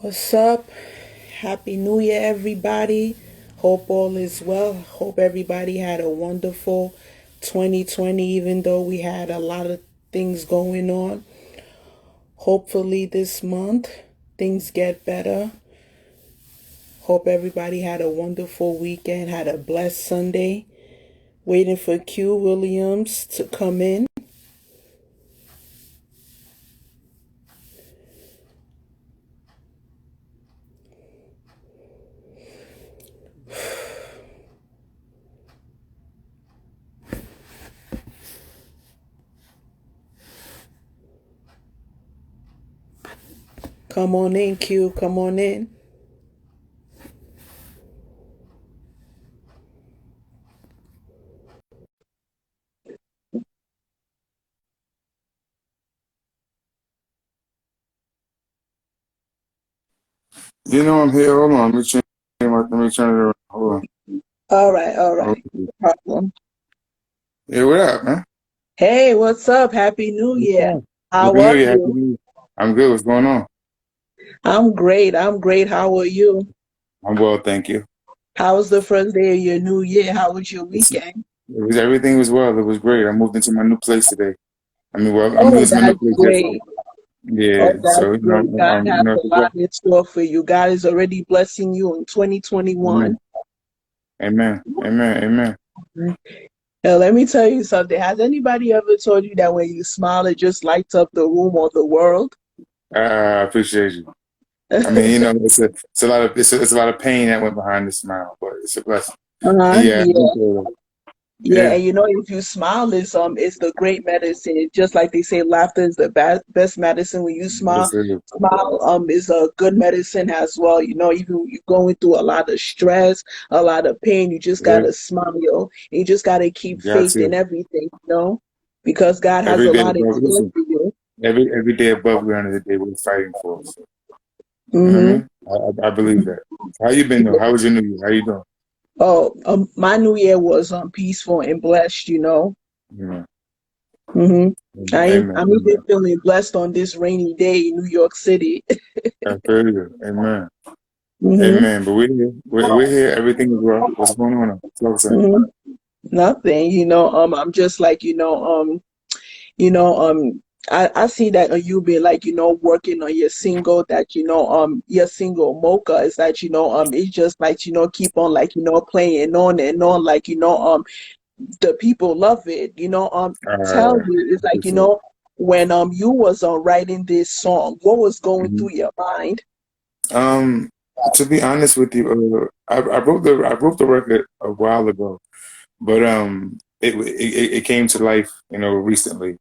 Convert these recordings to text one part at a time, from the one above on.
What's up? Happy New Year, everybody. Hope all is well. Hope everybody had a wonderful 2020, even though we had a lot of things going on. Hopefully, this month things get better. Hope everybody had a wonderful weekend, had a blessed Sunday. Waiting for Q.Williams to come in. Come on in, Q. Come on in. I'm here. Hold on. Let me turn it around. Hold on. All right, all right. Okay. No problem. Yeah, what up, man? Hey, what's up? Happy New What's Year. up? How Happy New are Year. Happy you? New Year. I'm good. What's going on? I'm great. I'm great. How are you? I'm well, thank you. How was the first day of your new year? How was your It's, it weekend? was everything was well. It was great. I moved into my new place today. I moved Oh, into my new that's place yesterday. great. Oh, Yeah. that's So great. God has it a was lot well. in store for you. God is already blessing you in 2021. Amen. Amen. Amen. Amen. Now, let me tell you something. Has anybody ever told you that when you smile, it just lights up the room or the world? I appreciate you. I mean, it's a lot of pain that went behind the smile, but it's a blessing. And yeah, I Yeah. appreciate it. Yeah, Yeah. and if you smile, it's the great medicine. Just like they say, laughter is the best medicine. When you smile, Yes, it is. is a good medicine as well. Even when you're going through a lot of stress, a lot of pain, you just Yeah. gotta smile. You just gotta keep You got faith in to. everything. Because God has Every a day lot in above. store Listen. for you. Every day above ground is a day worth fighting for. So, you know what I Mm-hmm. mean? I believe that. How you been though? How was your New Year? How you doing? Oh, my New Year was peaceful and blessed. Yeah. Mm-hmm. Amen. I'm even Amen. feeling blessed on this rainy day in New York City. I feel you. Amen. Mm-hmm. Amen. But we're here. We're here. Everything is well. What's going on? What's up? Mm-hmm. Nothing, I'm just like, you know, I see that you been like, working on your single that, your single Mocha is that, it's just like, keep on like, playing on and on, like, the people love it, tell Uh, me, it's like, appreciate it. when you was writing this song, what was going Mhm. through your mind? Um, to be honest with you, I wrote the record a while ago, but it came to life, recently.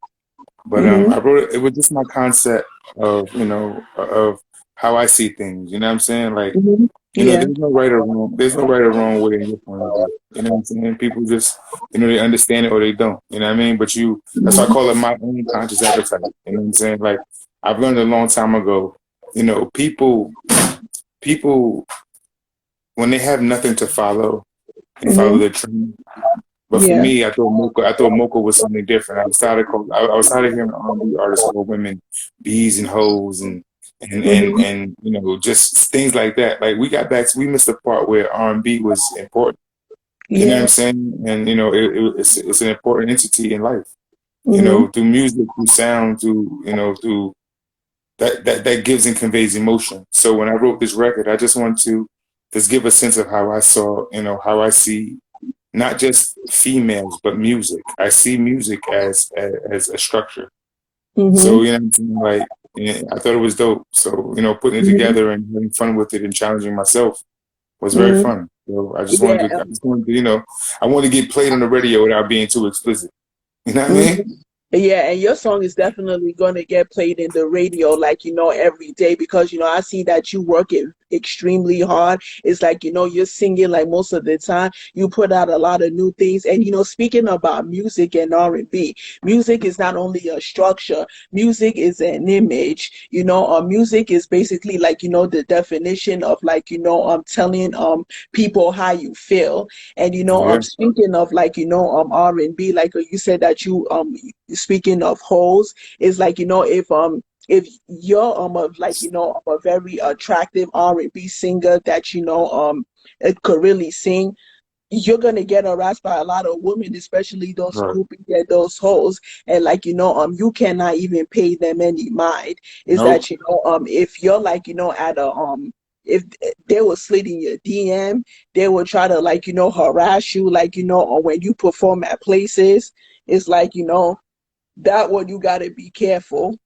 But Mm-hmm. I wrote it. It was just my concept of how I see things. You know what I'm saying? Like, Mm-hmm. Yeah. there's no right or wrong. There's no right or wrong way in your point of view. You know what I'm saying? People just, they understand it or they don't. You know what I mean? But that's why I Mm-hmm. call it my own conscious appetite. You know what I'm saying? Like, I've learned a long time ago. People when they have nothing to follow, they follow Mm-hmm. the trend. But for Yeah. me, I thought Mocha was something different. I was tired of hearing R&B artists call women bees and hoes Mm-hmm. just things like that. Like we missed the part where R&B was important. You know what I'm Yeah. saying? And it's an important entity in life. Mm-hmm. Through music, through sound, through that gives and conveys emotion. So when I wrote this record, I just wanted to just give a sense of how I saw, how I see not just females, but music. I see music as a structure. So, Mm-hmm. what I'm saying? Like, yeah, I thought it was dope. So, putting it Mm-hmm. together and having fun with it and challenging myself was very Mm-hmm. fun. So Yeah. I wanted to get played on the radio without being too explicit. You know what I mean? Mhm. Yeah, and your song is definitely going to get played in the radio, like, every day because, I see that you work it extremely hard. It's like, you're singing like most of the time. You put out a lot of new things. And, speaking about music and R&B, music is not only a structure, music is an image. Music is basically like, the definition of like, telling people how you feel. And Yeah. speaking of like R&B, like you said that you speaking of hoes, is like if if you're like a very attractive R&B singer that it could really sing, you're gonna get harassed by a lot of women, especially those Right. groupies and those hoes. And like you cannot even pay them any mind. Is that Nope. if you're like at a if they will slid in your DM, they will try to like harass you like or when you perform at places. It's like that one you gotta be careful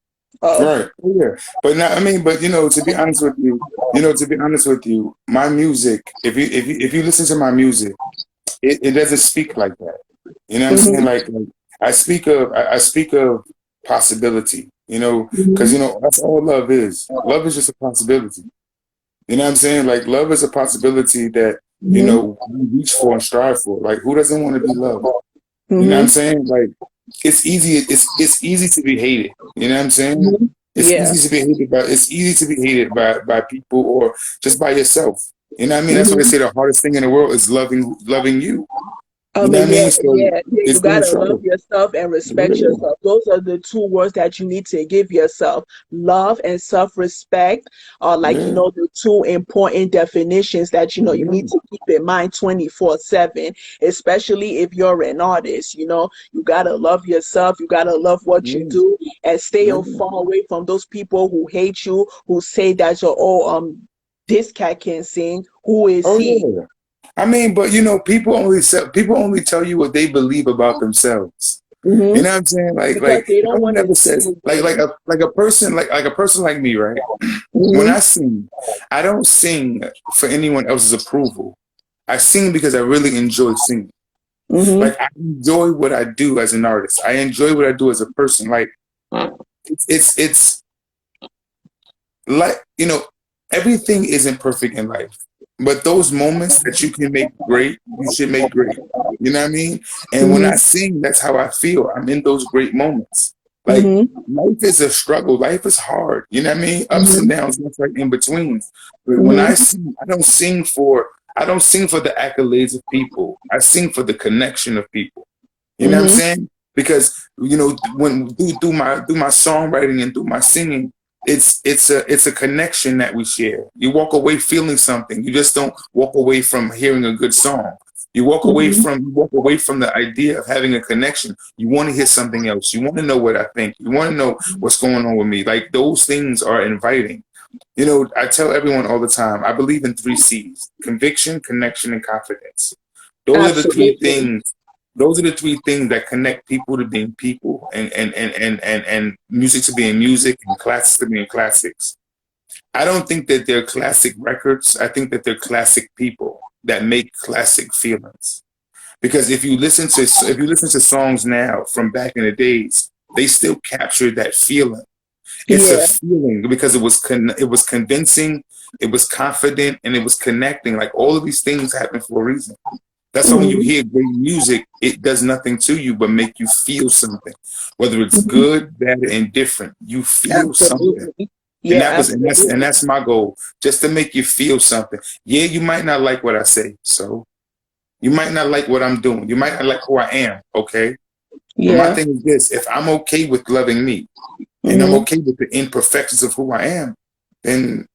of. Right. Oh, yeah. But now, I mean, but to be honest with you, my music, if you listen to my music, it doesn't speak like that. You know what I'm saying? Hmm. Like I speak of possibility, because Hmm. that's all love is. Love is just a possibility. You know what I'm saying? Like love is a possibility that, Hmm. we reach for and strive for. Like who doesn't want to be loved? You know what I'm Hmm. saying? Like it's easy to be hated. You know what I'm saying? Hmm. Yeah. It's easy to be hated by people or just by yourself. You know what I mean? That's why they Hmm. say the hardest thing in the world is loving you. You know what I Yeah, mean? So yeah, yeah. You it's been a gotta love struggle. yourself and respect Yeah, yourself. Those are the two words that you need to give yourself. Love and self-respect are like, yeah, the two important definitions that, you need yeah, to keep in mind 24/7, especially if you're an artist. You gotta love yourself, you gotta love what you yeah, do, and stay yeah. far away from those people who hate you, who say that you're, this cat can sing. Who is Oh he? yeah. I mean, but people only tell you what they believe about themselves. You Hmm. know what I'm saying? Because Like they no don't one want to ever see says you like win. a person like me, right? When Hmm. I sing, I don't sing for anyone else's approval. I sing because I really enjoy singing. Hmm. Like I enjoy what I do as an artist. I enjoy what I do as a person. Like it's like everything isn't perfect in life, but those moments that you can make great, you should make great. You know what I mean? And when I Hmm. sing, that's how I feel. I'm in those great moments. Like Hmm. life is a struggle. Life is hard. You know what I mean? Ups and Hmm. downs, that's right in between. But when I Hmm. sing, I don't sing for the accolades of people. I sing for the connection of people. You know what I'm Hmm. saying? Because when through my songwriting and through my singing, it's a connection that we share. You walk away feeling something. You just don't walk away from hearing a good song. Hmm. You walk away from the idea of having a connection. You want to hear something else. You want to know what I think. You want to know what's going on with me. Like those things are inviting. I tell everyone all the time, I believe in 3 C's: conviction, connection, and confidence. Those are the three Absolutely. things. Those are the three things that connect people to being people and music to being music and classics to being classics. I don't think that they're classic records. I think that they're classic people that make classic feelings. Because if you listen to songs now from back in the days, they still capture that feeling. It's a Yeah. feeling because it was convincing, it was confident, and it was connecting. Like all of these things happen for a reason. That's why when you Hmm. hear great music, it does nothing to you but make you feel something. Whether it's Hmm. good, bad, or indifferent, you feel something. Absolutely. And Yeah, that was and that's and absolutely. that's my goal, just to make you feel something. Yeah, you might not like what I say, so you might not like what I'm doing. You might not like who I am, okay? But my Yeah. thing is this: if I'm okay with loving me, and I'm Hmm. okay with the imperfections of who I am, then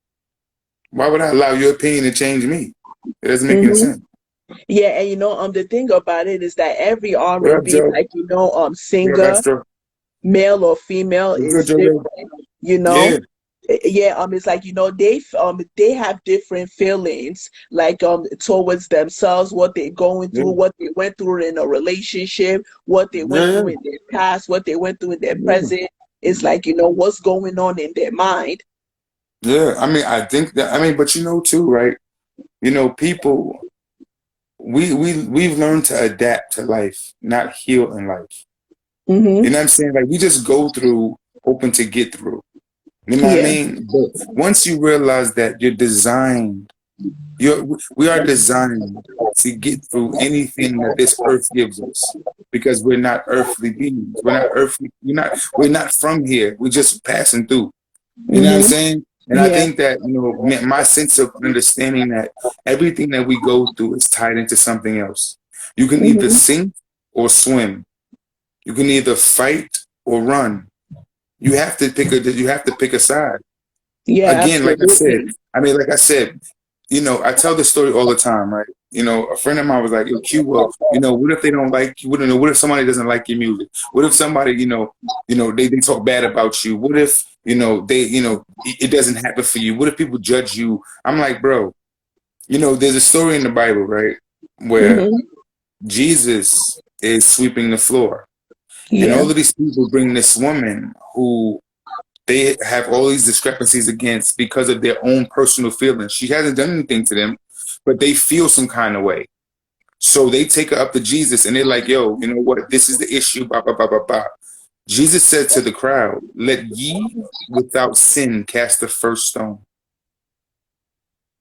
why would I allow your opinion to change me? It doesn't make any Hmm. sense. Yeah, and the thing about it is that every What up, R&B, Joe? like What up, singer, Astro? male or female, You good, is Joe? Good? different. You know, Yeah, yeah, it's like they have different feelings like towards themselves, what they're going yeah, through, what they went through in a relationship, what they went yeah, through in their past, what they went through in their yeah, present. It's like what's going on in their mind. yeah. I mean, I think that. I mean, but too, right? People, we've learned to adapt to life, not heal in life. Hmm. You know what I'm saying? Like we just go through, hoping to get through. You know what I Yeah. mean? But once you realize that we are designed to get through anything that this earth gives us, because we're not earthly beings. We're not earthly. We're not from here. We're just passing through. You know what I'm Hmm. saying? And I Yeah. think that my sense of understanding that everything that we go through is tied into something else. You can either Hmm. sink or swim. You can either fight or run. You have to pick a side. Yeah, Again, absolutely. like I said, I tell this story all the time, right? A friend of mine was like, "Yo, Q, well, what if they don't like you? What if somebody doesn't like your music? What if somebody, they talk bad about you? What if, it doesn't happen for you? What if people judge you?" I'm like, bro, there's a story in the Bible, right, where Hmm. Jesus is sweeping the floor, and Yeah. all of these people bring this woman who they have all these discrepancies against because of their own personal feelings. She hasn't done anything to them, but they feel some kind of way. So they take her up to Jesus and they're like, yo, you know what? This is the issue. Blah, blah, blah, blah, blah. Jesus said to the crowd, let ye without sin cast the first stone.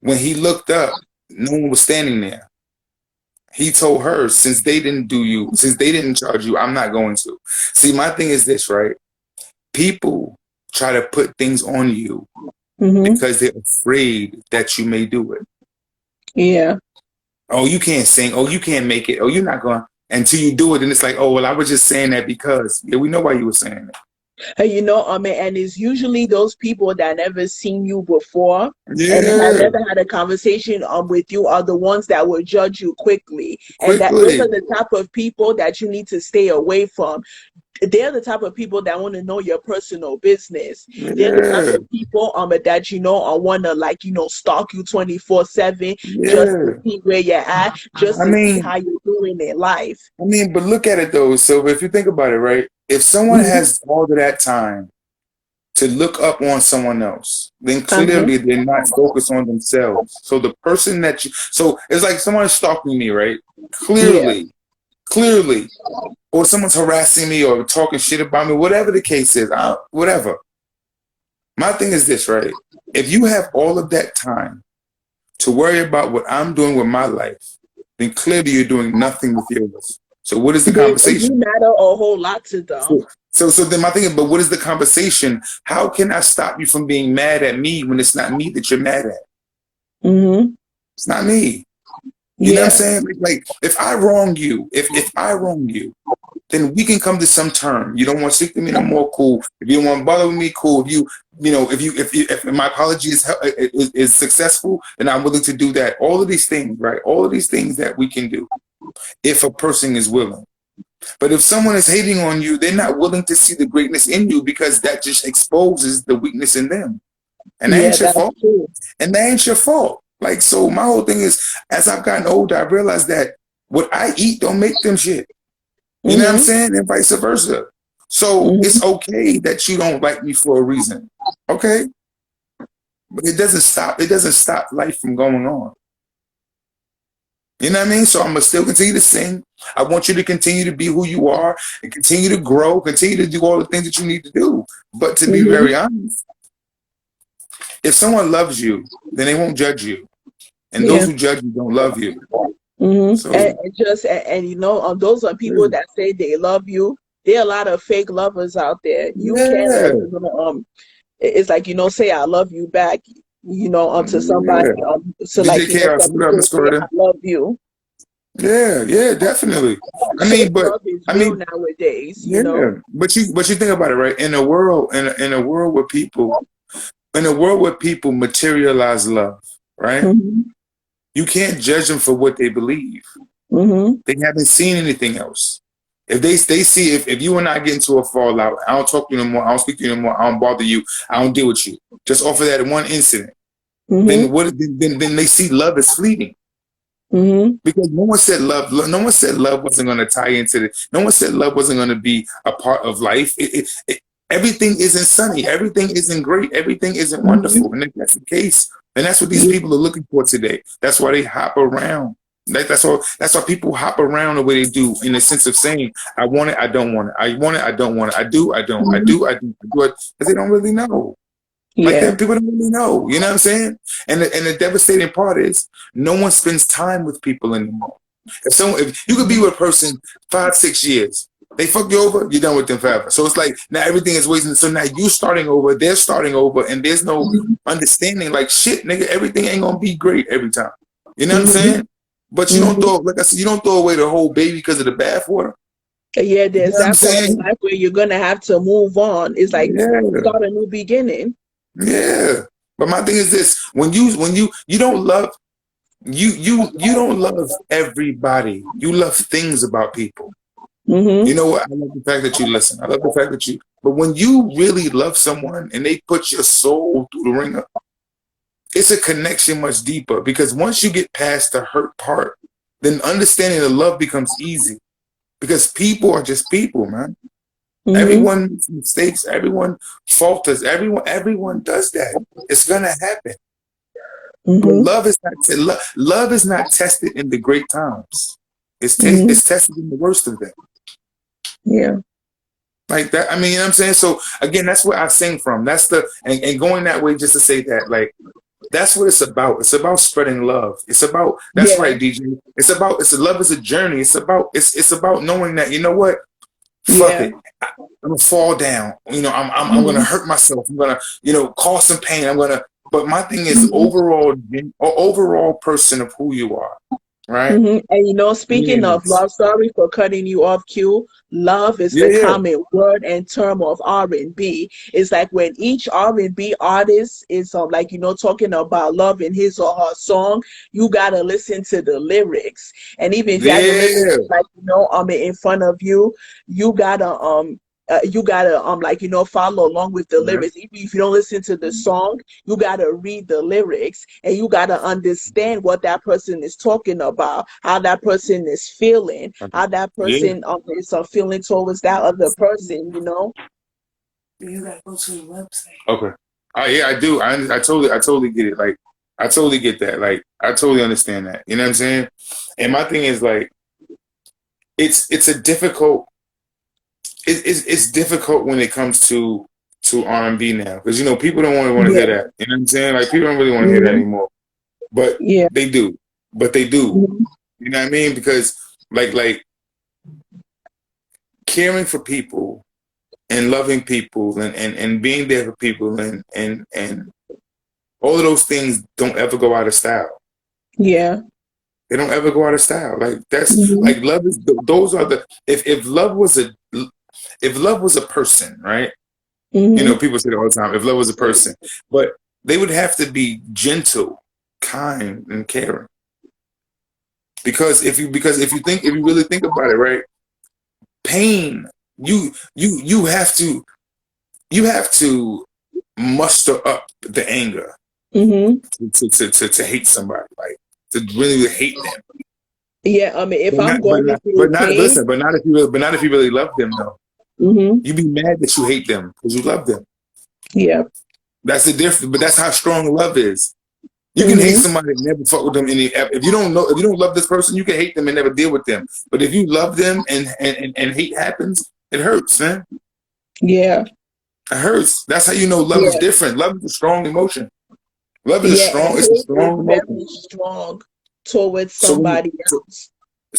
When he looked up, no one was standing there. He told her, since they didn't charge you, I'm not going to. See, my thing is this, right? People try to put things on you Hmm. because they're afraid that you may do it. Yeah. Oh, you can't sing. Oh, you can't make it. Oh, you're not going until you do it. And it's like, oh, well, I was just saying that because, yeah, we know why you were saying that. And it's usually those people that never seen you before and have Yeah, never had a conversation with you are the ones that will judge you quickly. And that those quickly. are the type of people that you need to stay away from. They're the type of people that want to know your personal business. They're the type Yeah, of people that want to stalk you 24/7 just to yeah. see where you're at, just I to see mean, how you're doing in life. but look at it though. So if you think about it, right? If someone Hmm. has all of that time to look up on someone else, then Uh-huh. clearly they're not focused on themselves. So the person so it's like someone is stalking me, right? Yeah. Clearly, or someone's harassing me or talking shit about me, whatever the case is, whatever. My thing is this, right? If you have all of that time to worry about what I'm doing with my life, then clearly you're doing nothing with yours. So what is the You conversation? matter a whole lot to them. So then my thing is, but what is the conversation? How can I stop you from being mad at me when it's not me that you're mad at? Hmm. It's not me. You know what I'm Yeah. saying? Like if I wrong you, if I wrong you, then we can come to some term. You don't want to speak to me no more, cool. If you don't want to bother with me, cool. If my apology is successful, then I'm willing to do that. All of these things, right? All of these things that we can do if a person is willing. But if someone is hating on you, they're not willing to see the greatness in you because that just exposes the weakness in them, and that Yeah, ain't your that's fault. true. And that ain't your fault. Like so, my whole thing is, as I've gotten older, I realized that what I eat don't make them shit. You know what I'm Hmm. saying? And vice versa. So Hmm. it's okay that you don't like me for a reason. Okay? But it doesn't stop life from going on. You know what I mean? So I'm gonna still continue to sing. I want you to continue to be who you are and continue to grow, continue to do all the things that you need to do. But to be Hmm. very honest, if someone loves you, then they won't judge you. And those Yeah. who judge you don't love you. And, So those are people yeah. that say they love you. There are a lot of fake lovers out there. You can't Yeah. it's like say I love you back, to somebody, Yeah. so DJ Chaos, some what up, people Miss say I Carter? love you. Yeah, yeah, definitely. I Fake mean, but love is I real mean, nowadays. yeah, but you think about it, right? In a world where people materialize love, right? Hmm. You can't judge them for what they believe. Hmm. They haven't seen anything else. If they see if you and I get into a fallout, I don't talk to you no more. I don't speak to you no more. I don't bother you. I don't deal with you. Just off of that one incident, Hmm. then then they see love as fleeting. Hmm. Because no one said love. No one said love wasn't going to tie into the. No one said love wasn't going to be a part of life. Everything isn't sunny. Everything isn't great. Everything isn't Hmm. wonderful. And if that's the case, then that's what these people are looking for today. That's why they hop around. That's why people hop around the way they do, in the sense of saying, "I want it. I don't want it. I want it. I don't want it. I do. I don't. I Hmm. do. I do. I do it," because they don't really know. Like Yeah. that, people don't really know. You know what I'm saying? And the devastating part is no one spends time with people anymore. If you could be with a person 5, 6 years, they fuck you over, you're done with them forever. So it's like now everything is wasting. So now you starting over, they're starting over, and there's no understanding. Like shit, nigga, everything ain't gonna be great every time. You know what I'm Hmm. saying? But you don't Hmm. throw, like I said, you don't throw away the whole baby because of the bathwater. Yeah, You know there's what I'm that point in saying? life where you're gonna have to move on. It's like Yeah, start a new beginning. yeah. But my thing is this: you don't love you don't love everybody. You love things about people. You Mm-hmm. know what? I love the fact that you listen. I love the fact that you. But when you really love someone and they put your soul through the ringer, it's a connection much deeper because once you get past the hurt part, then understanding the love becomes easy because people are just people, man. Mm-hmm. Everyone makes mistakes. Everyone falters. Everyone does that. It's gonna happen. But Mm-hmm. love is not tested in the great times. Mm-hmm. It's tested in the worst of them. Yeah. Like that. I mean, you know what I'm saying? So again, that's where I sing from. That's and going that way just to say that, like, that's what it's about. It's about spreading love. It's about that's Yeah. right, DJ. It's a love is a journey. It's about knowing that, you know what? Fuck Yeah. it. I'm gonna fall down. You know, I'm gonna Mm-hmm. hurt myself. I'm gonna, cause some pain. But my thing is Mm-hmm. overall person of who you are, right? And speaking of Yes. love, sorry for cutting you off, Q. Love is Yeah, the yeah, common word and term of R&B. It's like when each R&B artist is like talking about love in his or her song, you gotta listen to the lyrics. And even if you have the lyrics yeah. like in front of you, you gotta follow along with the Right. lyrics. Even if you don't listen to the song, you got to read the lyrics and you got to understand what that person is talking about, how that person is feeling, how that Yeah. person is feeling towards that other person. Okay. Yeah, I do. I totally get it. Like, I totally get that. Like, I totally understand that. You know what I'm saying? And my thing is like, it's a difficult. It's difficult when it comes to R&B now because people don't want to hear Yeah. that. You know what I'm saying? Like, people don't really want to hear that Hmm. anymore. But Yeah. they do. But they do. Hmm. You know what I mean? Because like caring for people and loving people and being there for people and all of those things don't ever go out of style. Yeah. They don't ever go out of style. Like that's Hmm. like love is those are the if love was a person, right? Hmm. People say it all the time. If love was a person, but they would have to be gentle, kind, and caring. Because if you really think about it, right? Pain, you have to muster up the anger Hmm. to hate somebody, like to really hate them. Yeah. If But I'm not, but going not, through but not. pain. Listen, but not if you really love them, though. Hmm. You be mad that you hate them because you love them. Yeah. That's the difference. But that's how strong love is. You can hate Hmm. somebody and never fuck with them any. If you don't love this person, you can hate them and never deal with them. But if you love them and hate happens, it hurts, man. Yeah. It hurts. That's how you know love is Yeah. different. Love is a strong emotion. Love is a Yeah. strong. And It's a hate is strong emotion. very strong towards So when you somebody so, else.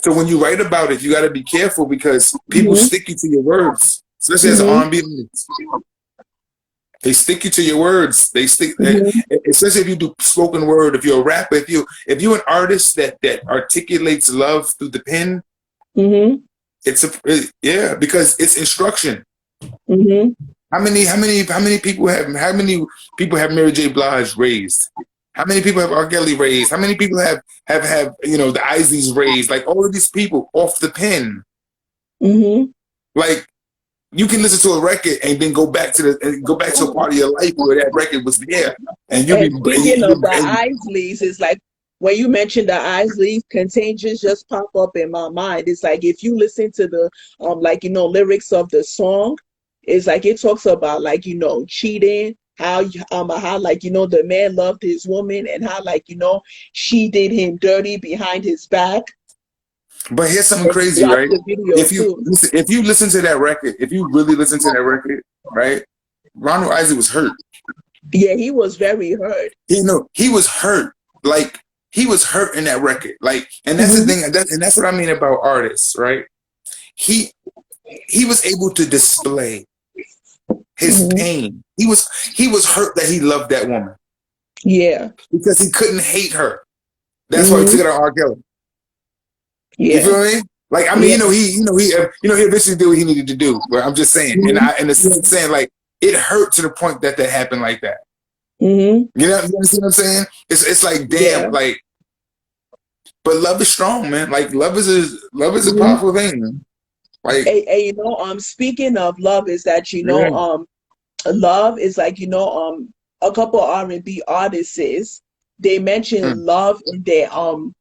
so when you write about it, you got to be careful because people Hmm. stick you to your words, especially as an Hmm. R&B artist. They stick you to your words. They stick, Hmm. especially if you do spoken word. If you're a rapper, if you're an artist that articulates love through the pen, Hmm. yeah, because it's instruction. Hmm. How many people have Mary J. Blige raised? How many people have R. Kelly raised? How many people have the Isleys raised? Like all of these people off the pen. Hmm. Like you can listen to a record and then go back to a part of your life where that record was there, and you'll be And speaking of the Isleys, it's like when you mentioned the Isleys, Contagious just pop up in my mind. It's like if you listen to the lyrics of the song, it's like it talks about cheating, how the man loved his woman and how she did him dirty behind his back. But here's something And you crazy, watch right? the video too. If you listen to that record, if you really listen to that record, right? Ronald Isaac was hurt. Yeah, he was very hurt. He was hurt. Like he was hurt in that record. Like, and that's the Hmm. thing. And that's what I mean about artists, right? He he was able to display his Hmm. pain. He was hurt that he loved that woman Yeah. because he couldn't hate her. That's why he took Hmm. it on R. Kelly. You Yeah. feel me? Like, I mean, Yeah. he eventually did what he needed to do. But I'm just saying, and Mm-hmm. in the sense of saying, like, it hurt to the point that happened like that. Mm-hmm. You see what I'm saying? It's like, damn, Yeah. like, but love is strong, man. Like, love is a Mm-hmm. powerful thing, man. Like, And speaking of love, is that yeah, love is like a couple R&B artists, they mention mm, love in their mm,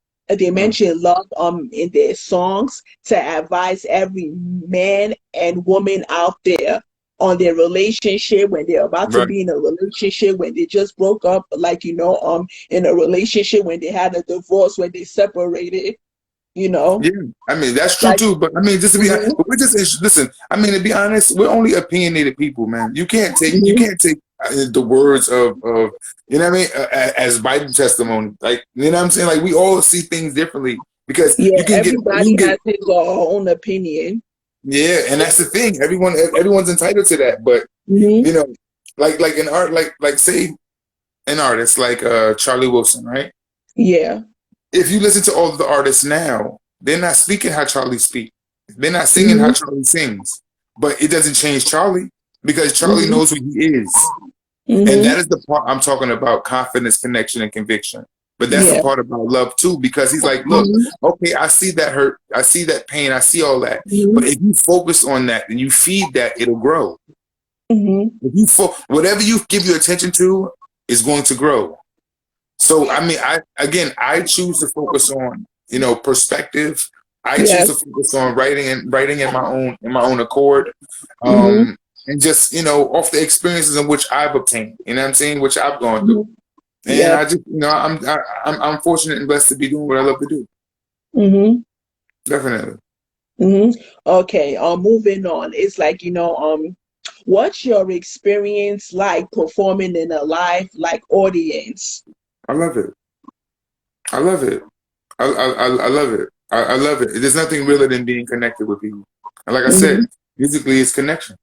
in their songs to advise every man and woman out there on their relationship, when they're about to right. be in a relationship, when they just broke up, like in a relationship, when they had a divorce, when they separated, you know Yeah, I mean that's true like too. But I mean, just to be, mhm, but we're just listen. I mean, to be honest, we're only opinionated people, man. You mhm. can't take the words of you know what I mean as Bible testimony. Like, you know what I'm saying. Like, we all see things differently because Yeah, you everybody can get has his or her own opinion. yeah, and that's the thing. Everyone's entitled to that. But Hmm. you know, like an art, like say an artist like Charlie Wilson, right? Yeah. If you listen to all of the artists now, they're not speaking how Charlie speaks. They're not singing how Hmm. Charlie sings. But it doesn't change Charlie because Charlie Hmm. knows who he is. And Hmm. that is the part I'm talking about: confidence, connection, and conviction. But that's the Yeah. part about love too, because he's like, look, Hmm. okay, I see that hurt. I see that pain. I see all that. But Hmm. if you focus on that and you feed that, it'll grow. Hmm. If you whatever you give your attention to is going to grow. So I mean, I choose to focus on perspective. I choose Yes. to focus on writing in my own accord, Hmm. and just off the experiences in which I've obtained. You know what I'm saying, which I've gone through, Hmm. and I Yep. just I'm fortunate and blessed to be doing what I love to do. Hmm. Definitely, Hmm. Okay. Moving on. It's like what's your experience like performing in a live like audience? I love it. I love it. I love it. I love it. There's nothing realer than being connected with people. And like I said, Hmm. musically, it's connection.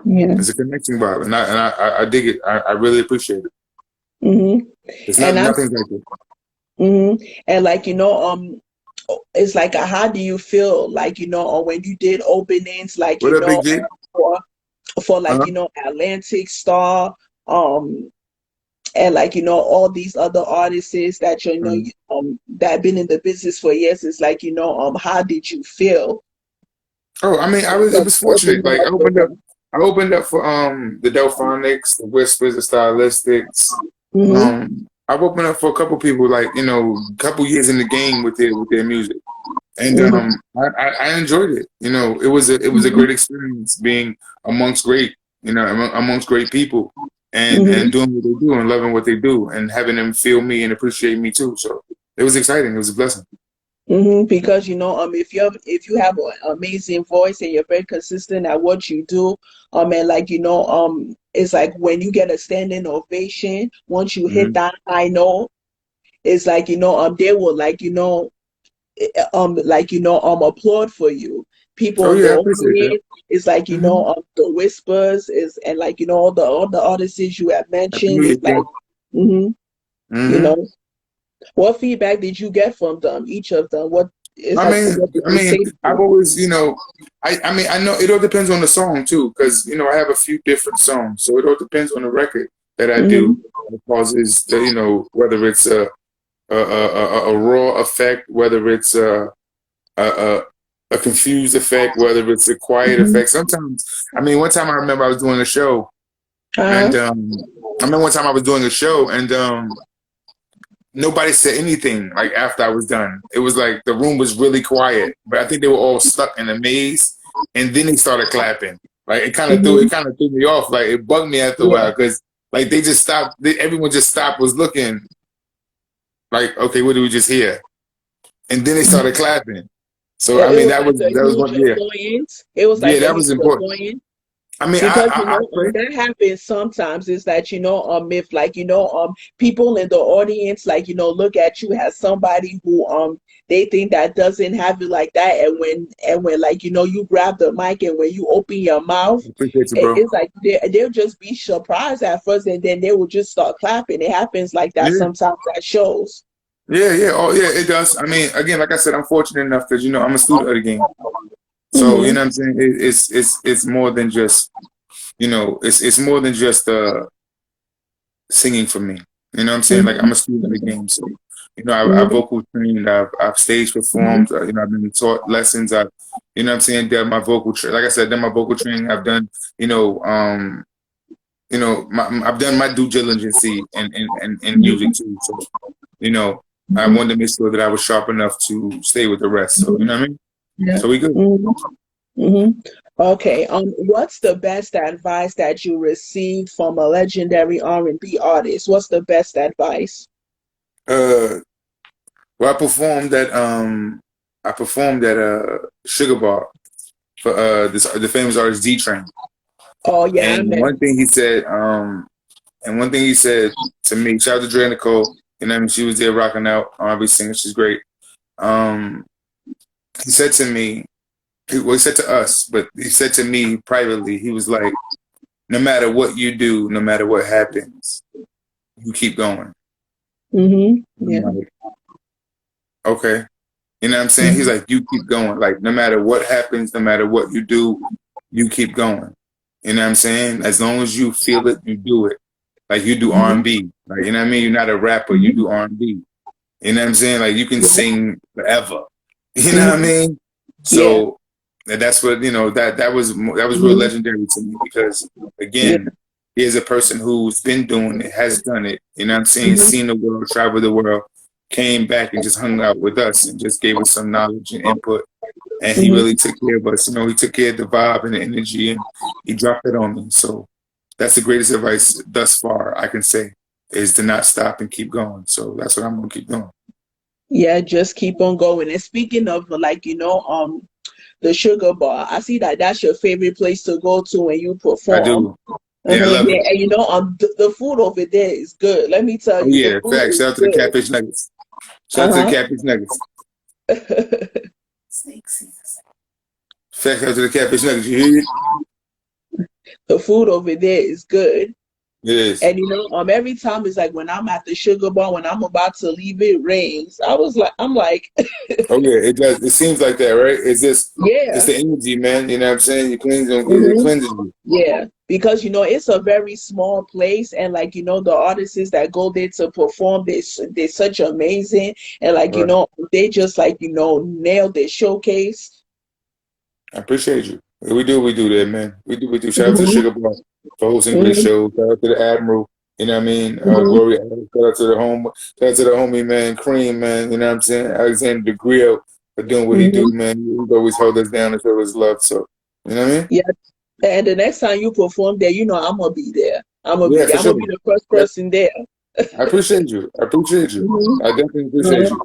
Yeah. It's a connection, Bob, and I dig it. I really appreciate it. Hmm. It's not And I nothing's like it. hmm And like it's like how do you feel like or when you did openings like What up, Big G? for like Uh-huh. Atlantic Star, um and like all these other artists that Mhm. that have been in the business for years. It's like how did you feel Oh, I mean, it was fortunate. opening Like, up for them? I opened up for the Delphonics, the Whispers, the Stylistics. Hmm. I've opened up for a couple people, like a couple years in the game with their music, and Hmm. I enjoyed it. It was a Hmm. great experience being amongst great, amongst great people, and Hmm. doing what they do and loving what they do and having them feel me and appreciate me too. So it was exciting. It was a blessing. Because if you have an amazing voice and you're very consistent at what you do, and like it's like when you get a standing ovation once you hit Hmm. that high note, it's like they will applaud for you. People Oh in the yeah, I appreciate that. audience, it's like Hmm. the whispers is, and like all the artists you have mentioned is like Affiliation. hmm you Hmm. know what feedback did you get from them, each of them? What is like what did I they mean, say to I've you? always, I mean, I know it all depends on the song too, because I have a few different songs, so it all depends on the record that I do. Hmm. It causes the, whether it's a raw effect, whether it's a, a a confused effect, whether it's a quiet Hmm. effect. Sometimes, I mean, one time I remember I was doing a show, and Uh-huh. I remember one time I was doing a show, and nobody said anything like after I was done. It was like the room was really quiet, but I think they were all stuck in a maze, and then they started clapping. Like, Hmm. it kind of threw me off. Like, it bugged me after a Yeah. while because like they just stopped. Everyone just stopped, was looking like, okay, what did we just hear? And then they started Mhm. clapping. So I It mean, was like a that was huge one. Yeah, annoyance. It was yeah, like a that was huge important. annoyance. I mean, Because I pray. that happens sometimes is that if like people in the audience like look at you as somebody who they think that doesn't have it like that, and when like you grab the mic and when you open your mouth, Appreciate you, bro. it's like they'll just be surprised at first and then they will just start clapping. It happens like that Yeah. sometimes at shows. Yeah, yeah, oh yeah, it does. I mean, again, like I said, I'm fortunate enough because I'm a student of the game. So you know Mm-hmm. what I'm saying. It's more than just it's more than just singing for me. You know what I'm saying? Like Mm-hmm. I'm a student of the game, so I Mm-hmm. vocal trained, I've stage performed, I've been taught lessons, I've what I'm saying, done my like I said, done my vocal training, I've done you know I've done my due diligence in music too. So you know I Mm-hmm. wanted to make sure that I was sharp enough to stay with the rest. So you know what I mean? Yeah. So we good. Mm-hmm. Mm-hmm. Okay. What's the best advice that you received from a legendary R&B artist? What's the best advice? Uh, well, I performed at Sugar Bar for the famous artist D Train. Oh yeah, I And met. one thing he said to me, shout out to Dre Nicole, I mean, she was there rocking out, R&B singer, she's great. Um, he said to me, he said to us, but he said to me privately, he was like, no matter what you do, no matter what happens, you keep going. Mm-hmm. I'm Yeah. like, okay. You know what I'm saying? He's Mm-hmm. like, you keep going. Like, no matter what happens, no matter what you do, you keep going. You know what I'm saying? As long as you feel it, you do it. Like you do Mm-hmm. R&B. Like, you know what I mean? You're not a rapper, you Mm-hmm. do R&B. You know what I'm saying? Like you can Yeah. sing forever. You know what I Mm-hmm. mean? Yeah. So and that's what that was real Mm-hmm. legendary to me because Yeah. again, here's a person who's been doing it, has done it. You know what I'm saying? Mm-hmm. Seen the world, traveled the world, came back and just hung out with us and just gave us some knowledge and input. And he Mm-hmm. really took care of us. He took care of the vibe and the energy, and he dropped it on me. So that's the greatest advice thus far I can say is to not stop and keep going. So that's what I'm gonna keep doing. Yeah, just keep on going. And speaking of the Sugar Bar, I see that that's your favorite place to go to when you I perform. do. Yeah, I love Yeah, it. and the food over there is good. Let me tell Oh you, the yeah, food facts. is Shout out to the good. catfish nuggets. Shout out to the Uh-huh. catfish nuggets. Facts. Shout out to the catfish nuggets. You hear it? The food over there is good. It is. And every time it's like when I'm at the Sugar Bar, when I'm about to leave, it rains. I'm like, Oh yeah, it does. It seems like that, right? It's yeah. the energy, man. You know what I'm saying? It Hmm. cleanses you. Yeah, because it's a very small place, and the artists that go there to perform, they're such amazing, and Right. they just nail their showcase. I appreciate you. We do there, man. We do. Shout out to the Hmm. Sugar Bar for hosting great Hmm. shows. Shout out to the Admiral. You know what I mean? Hmm. Gloria. Shout out to the home. Shout out to the homie, man. Cream, man. You know what I'm saying? Alexander the Grill for doing what he do, Hmm. man. He always held us down and showed us love. So, you know what I mean? Yeah, and the next time you perform there, I'm gonna be there. I'm gonna be Yeah, there. for I'm gonna sure. be the first Yeah, person there. I appreciate you. I appreciate you. I Hmm. definitely appreciate you.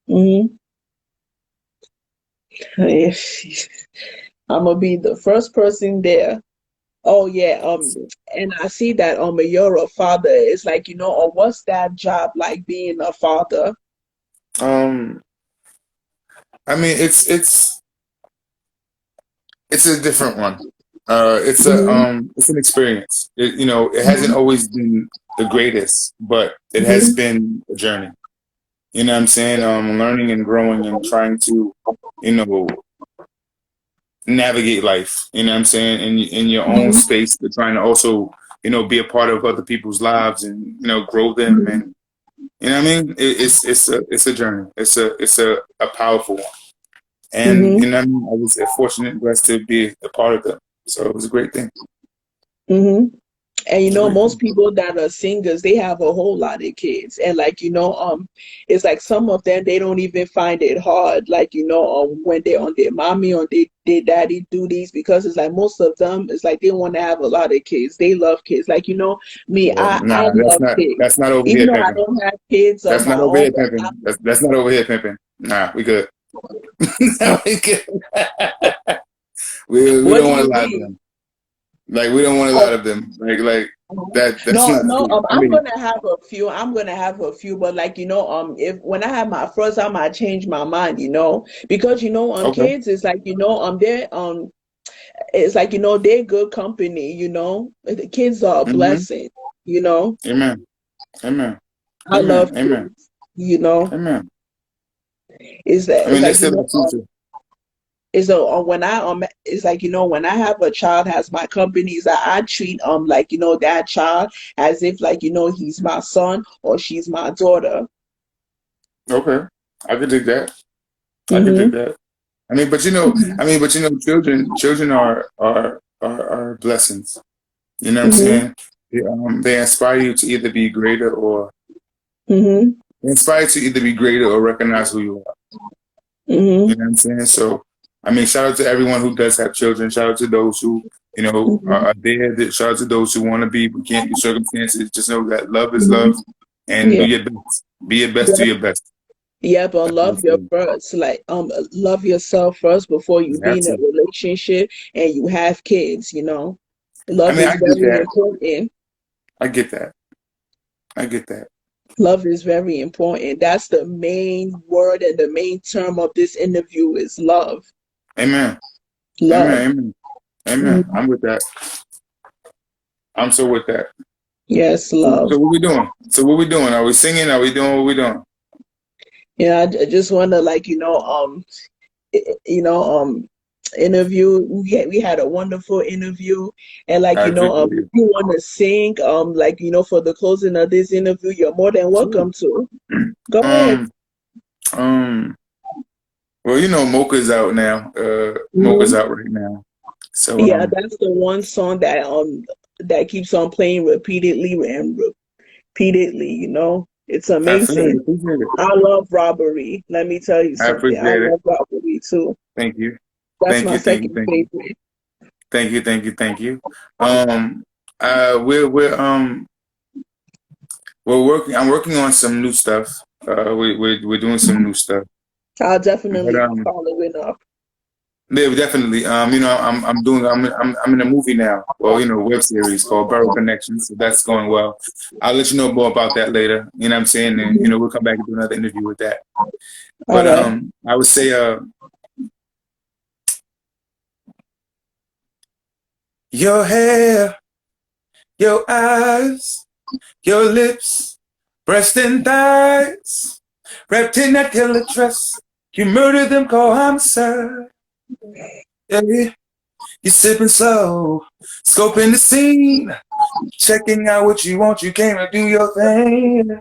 Hmm. I'm gonna be the first person there. Oh yeah, So, and I see that you're a father. It's like, or what's that job like being a father? um, I mean, it's a different one. Hmm. It's an experience. It hasn't Hmm. always been the greatest, but it has Hmm. been a journey. You know what I'm saying? Learning and growing and trying to, you know, navigate life. You know what I'm saying? In your own Hmm. space, but trying to also, be a part of other people's lives and grow them. Hmm. And you know what I mean? It's a journey. It's a powerful one. And Hmm. I mean, I was fortunate and blessed to be a part of them. So it was a great thing. Hmm. And It was a great most thing. people that are singers, they have a whole lot of kids. And it's like some of them they don't even find it hard, when they're on their mommy or their daddy duties, because it's like most of them it's like they want to have a lot of kids. They love kids. Like, me, Yeah, I nah, love kids. that's not over Even here though I pimping. don't have kids of That's my not over own, here pimping. That's not over here pimping. Nah, we good. Nah, we good. We what don't do want a you lot of mean? them. Like we don't want a lot Oh, of them. Like that. That's no, not no, cool. I I'm mean, gonna have a few. I'm gonna have a few, but if when I have my first, I might change my mind, because okay. kids is like they're it's like they're good company, the kids are a Hmm. blessing, you know. Amen. Amen. I love Amen. Amen. kids. You know, Amen. is that I it's mean, they like, still have future. is when I it's like, when I have a child as my companies, I treat like, that child as if like, he's my son or she's my daughter. Okay, I could dig that. I could dig Mm-hmm. that. Children are blessings. You know what I'm Mm-hmm. saying? They inspire you to either be greater or Mm-hmm. they inspire you to either be greater or recognize who you are. You Mm-hmm. know what I'm saying? So, I mean, shout out to everyone who does have children. Shout out to those who, Mm-hmm. are there. Shout out to those who want to be but can't do circumstances. Just know that love is Mm-hmm. love and do Yeah. your best. Be your best, do your best. Yeah, but That's what I love your say. first, like love yourself first before you You be have in a to. relationship and you have kids. I Love mean, I is get very that. important. I get that. I get that. Love is very important. That's the main word and the main term of this interview is love. Amen. Love. Amen. Amen. Amen. Mhm. I'm with that. I'm so with that. Yes, So, love. so what we doing? So what we doing? Are we singing? Are we doing what we doing? Yeah, I just want to like, you know, interview. We had a wonderful interview, and like, I appreciate if it. you want to sing, like, for the closing of this interview, you're more than Sure. welcome to. Go ahead. Um, um, well, Mocha's out now. Mocha's Mhm. out right now. So, Yeah, that's the one song that keeps on playing repeatedly and repeatedly. It's I feel it. amazing. Appreciate it. I love Robbery. Let me tell you I something. I appreciate it. love Robbery too. Thank you. That's Thank my you. Thank you. second Thank you. favorite. Thank you. Thank you. Thank you. Um, we're working. I'm working on some new stuff. We're doing some new stuff. I'll But definitely be following up. yeah, definitely. I'm in a movie now. Well, web series called Borough Connections. So that's going well. I'll let you know more about that later. You know what I'm saying? And Mhm. we'll come back and do another interview with that. All But right. I would say your hair, your eyes, your lips, breast and thighs, wrapped in that killer dress. You murdered them, call homicide. Yeah, you're sipping slow, scoping the scene. Checking out what you want, you came to do your thing.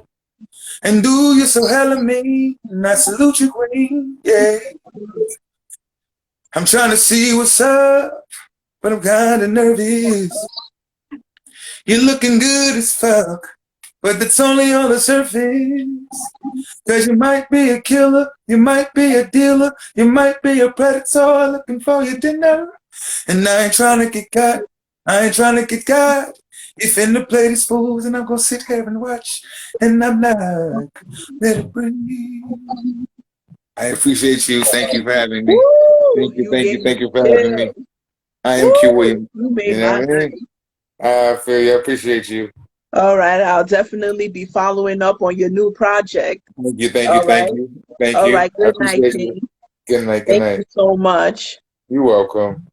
And do you so hella mean? And I salute you, queen. Yeah. I'm trying to see what's up, but I'm kinda nervous. You're looking good as fuck, but that's only on the surface. Cause you might be a killer, you might be a dealer, you might be a predator looking for your dinner. And I ain't trying to get caught. I ain't trying to get caught. You finna play these fools and I'm gonna sit here and watch. And I'm like, let it breathe. I appreciate you. Thank you for having me. Woo! Thank you, You thank gave you, me thank you for having me. chills. I am Q Woo! Williams. You You made know my what I mean? night. I feel you. I appreciate you. All right. I'll definitely be following up on your new project. Thank you, thank you, All thank right. you. Thank All you. right. I Good night, appreciate you. King. Good night, good Thank you night. so much. You're welcome.